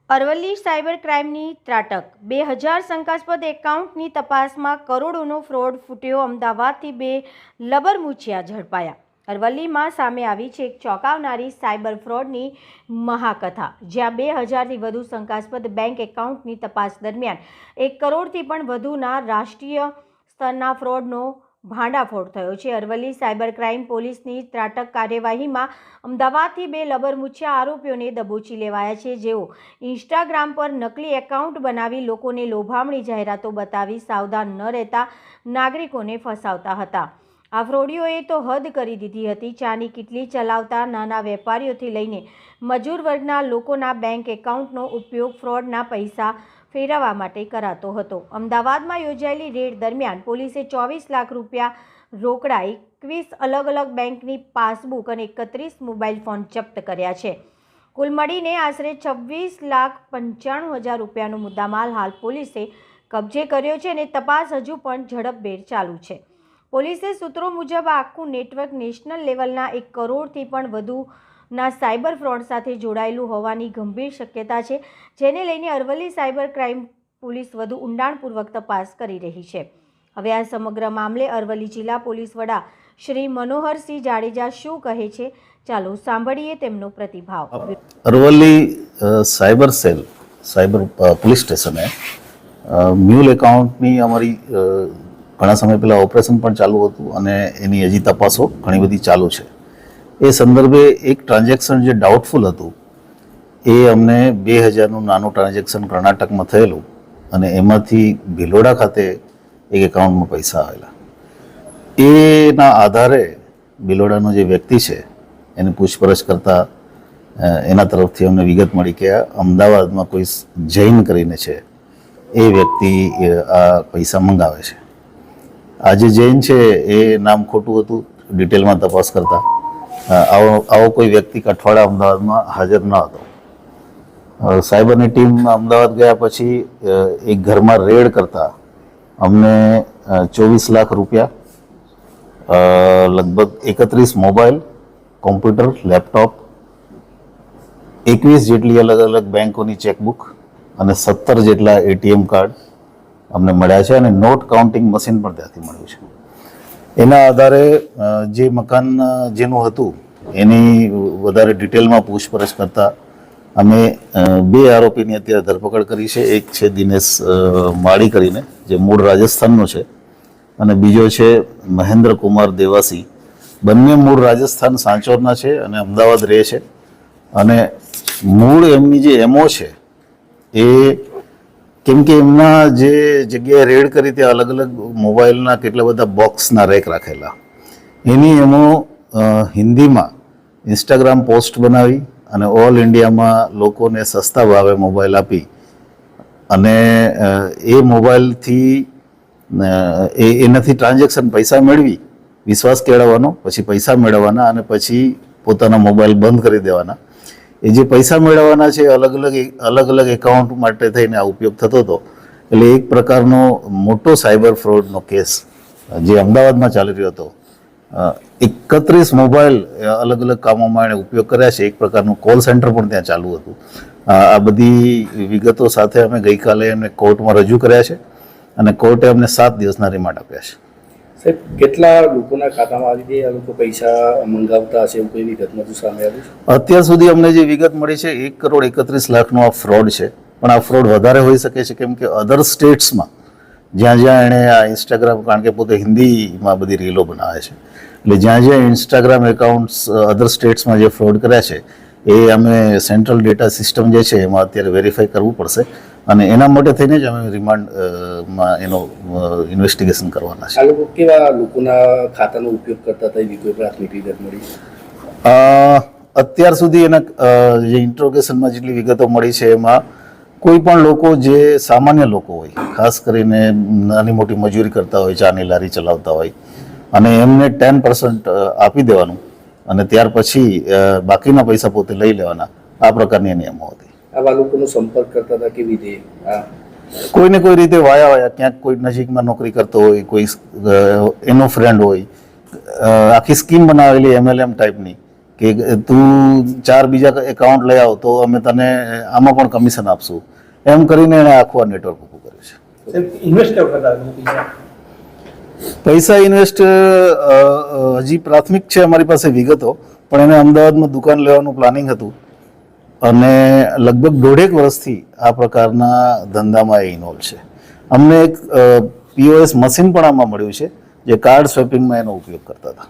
Aravalli cyber ક્રાઇમની ત્રાટક 2000 શંકાસ્પદ એકાઉન્ટની તપાસમાં કરોડોનો ફ્રોડ ફૂટ્યો. અમદાવાદથી 2 લબરમૂછિયા ઝડપાયા. અરવલ્લીમાં સામે આવી છે એક ચોંકાવનારી સાયબર ફ્રોડની મહાકથા, જ્યાં 2000થી વધુ શંકાસ્પદ બેંક એકાઉન્ટની તપાસ દરમિયાન 1 કરોડથી પણ વધુના રાષ્ટ્રીય સ્તરના ફ્રોડનો ભાંડાફોડ થયો છે. અરવલ્લી સાયબર ક્રાઇમ પોલીસની ત્રાટક કાર્યવાહીમાં અમદાવાદથી 2 લબરમૂછિયા આરોપીઓને દબોચી લેવાયા છે, જેઓ ઇન્સ્ટાગ્રામ પર નકલી એકાઉન્ટ બનાવી લોકોને લોભામણી જાહેરાતો બતાવી સાવધાન ન રહેતા નાગરિકોને ફસાવતા હતા. આ ફ્રોડીઓએ તો હદ કરી દીધી હતી. ચાની કિટલી ચલાવતા નાના વેપારીઓથી લઈને મજૂર વર્ગના લોકોના બેંક એકાઉન્ટનો ઉપયોગ ફ્રોડના પૈસા ફેરવવા માટે કરાતો હતો. અમદાવાદમાં યોજાયેલી રેડ દરમિયાન પોલીસે 24 લાખ રૂપિયા રોકડા, 21 અલગ બેંકની પાસબુક અને 31 મોબાઈલ ફોન જપ્ત કર્યા છે. કુલ મળીને આશરે 26,95,000 રૂપિયાનો મુદ્દામાલ હાલ પોલીસે કબજે કર્યો છે અને તપાસ હજુ પણ ઝડપભેર ચાલુ છે. પોલીસે સૂત્રો મુજબ આ આખું નેટવર્ક નેશનલ લેવલના 1 કરોડથી પણ વધુના સાયબર ફ્રોડ સાથે જોડાયેલું હોવાની ગંભીર શક્યતા છે, જેને લઈને અરવલ્લી સાયબર ક્રાઇમ પોલીસ વધુ ઊંડાણપૂર્વક તપાસ કરી રહી છે. હવે આ સમગ્ર મામલે અરવલ્લી જિલ્લા પોલીસ વડા શ્રી મનોહરસિંહ જાડેજા શું કહે છે, ચાલો સાંભળીએ તેમનો પ્રતિભાવ. Aravalli cyber cell cyber police સ્ટેશને મ્યુલ એકાઉન્ટની અમારી ઘણા સમય પહેલાં ઓપરેશન પણ ચાલુ હતું અને એની હજી તપાસો ઘણી બધી ચાલુ છે. એ સંદર્ભે એક ટ્રાન્ઝેક્શન જે ડાઉટફુલ હતું એ અમને 2000નું નાનું ટ્રાન્ઝેક્શન કર્ણાટકમાં થયેલું અને એમાંથી ભિલોડા ખાતે એક એકાઉન્ટમાં પૈસા આવેલા. એના આધારે ભિલોડાનો જે વ્યક્તિ છે એને પૂછપરછ કરતાં એના તરફથી અમને વિગત મળી કે અમદાવાદમાં કોઈ જૈન કરીને છે, એ વ્યક્તિ આ પૈસા મંગાવે છે. આ જે જૈન છે એ નામ ખોટું હતું. ડિટેલમાં તપાસ કરતા આવો કોઈ વ્યક્તિ અઠવાડિયા અમદાવાદમાં હાજર ન હતો. સાયબરની ટીમ અમદાવાદ ગયા પછી એક ઘરમાં રેડ કરતા અમને 24 લાખ રૂપિયા, લગભગ 31 મોબાઈલ, કોમ્પ્યુટર, લેપટોપ, 21 જેટલી અલગ બેંકોની ચેકબુક અને 17 જેટલા એટીએમ કાર્ડ અમને મળ્યા છે અને નોટ કાઉન્ટિંગ મશીન પણ ત્યાંથી મળ્યું છે. એના આધારે જે મકાન જેનું હતું એની વધારે ડિટેલમાં પૂછપરછ કરતાં અમે 2 આરોપીની અત્યારે ધરપકડ કરી છે. એક છે દિનેશ માળી કરીને, જે મૂળ રાજસ્થાનનો છે, અને બીજો છે મહેન્દ્ર કુમાર દેવાસી. બંને મૂળ રાજસ્થાન સાંચોરના છે અને અમદાવાદ રહે છે. અને મૂળ એમની જે એમઓ છે એ, કેમ કે એમના જે જગ્યાએ રેડ કરી ત્યાં અલગ મોબાઈલના કેટલા બધા બોક્સના રેક રાખેલા. એની એમો હિન્દીમાં ઇન્સ્ટાગ્રામ પોસ્ટ બનાવી અને ઓલ ઇન્ડિયામાં લોકોને સસ્તા ભાવે મોબાઈલ આપી અને એ મોબાઈલથી એનાથી ટ્રાન્ઝેક્શન પૈસા મેળવી, વિશ્વાસ કેળવવાનો, પછી પૈસા મેળવવાના અને પછી પોતાના મોબાઈલ બંધ કરી દેવાના. એ જે પૈસા મેળવવાના છે અલગ એકાઉન્ટ માટે થઈને આ ઉપયોગ થતો હતો. એટલે એક પ્રકારનો મોટો સાયબર ફ્રોડનો કેસ જે અમદાવાદમાં ચાલી રહ્યો હતો. 31 મોબાઈલ અલગ કામોમાં એણે ઉપયોગ કર્યા છે. એક પ્રકારનું કોલ સેન્ટર પણ ત્યાં ચાલુ હતું. આ બધી વિગતો સાથે અમે ગઈકાલે એમને કોર્ટમાં રજૂ કર્યા છે અને કોર્ટે અમને 7 દિવસના રિમાન્ડ આપ્યા છે. સાહેબ, કેટલા લોકોના ખાતામાં આવી ગઈ? આ લોકો પૈસા મંગાવતા હશે એવું કોઈ વિગતમાં સામે આવ્યું છે? અત્યાર સુધી અમને જે વિગત મળી છે 1,31,00,000નો આ ફ્રોડ છે. પણ આ ફ્રોડ વધારે હોઈ શકે છે, કેમ કે અધર સ્ટેટ્સમાં જ્યાં એણે આ ઇન્સ્ટાગ્રામ, કારણ કે પોતે હિન્દીમાં બધી રીલો બનાવે છે, એટલે જ્યાં ઇન્સ્ટાગ્રામ એકાઉન્ટ્સ અધર સ્ટેટ્સમાં જે ફ્રોડ કર્યા છે એ અમે સેન્ટ્રલ ડેટા સિસ્ટમ જે છે એમાં અત્યારે વેરીફાઈ કરવું પડશે અને એના માટે થઈને જ અમે રિમાન્ડમાં એનો ઇન્વેસ્ટિગેશન કરવાના છે. આ લોકો કેવા લોકોના ખાતાનો ઉપયોગ કરતા હતા એવી કોઈ પ્રાથમિક વિગત મળી? અત્યાર સુધી એના જે ઇન્ટ્રોગેશનમાં જેટલી વિગતો મળી છે એમાં કોઈ પણ લોકો જે સામાન્ય લોકો હોય, ખાસ કરીને નાની મોટી મજૂરી કરતા હોય, ચાની લારી ચલાવતા હોય, અને એમને 10% આપી દેવાનું અને ત્યાર પછી બાકીના પૈસા પોતે લઈ લેવાના, આ પ્રકારની નિયમો હતી. આવા લોકોનો સંપર્ક કરતા હતા કેવી રીતે? કોઈને કોઈ રીતે વાયા ક્યાંક કોઈ નજીકમાં નોકરી કરતો હોય, કોઈ એનો ફ્રેન્ડ હોય, આખી સ્કીમ બનાવેલી MLM ટાઈપની કે તું 4 બીજા એકાઉન્ટ લઈ આવ તો અમે તને આમાં પણ કમિશન આપશું, એમ કરીને એણે આખું આ નેટવર્ક ઊભું કર્યું છે. ઇન્વેસ્ટ કેવું કરતા હતા પૈસા ઇન્વેસ્ટ હજી પ્રાથમિક છે અમારી પાસે વિગતો, પણ એને અમદાવાદમાં દુકાન લેવાનું પ્લાનિંગ હતું અને લગભગ 1.5 વર્ષથી આ પ્રકારના ધંધામાં એ ઇન્વોલ્વ છે. અમને એક POS મશીન પણ આમાં મળ્યું છે જે કાર્ડ સ્વેપિંગમાં એનો ઉપયોગ કરતા હતા.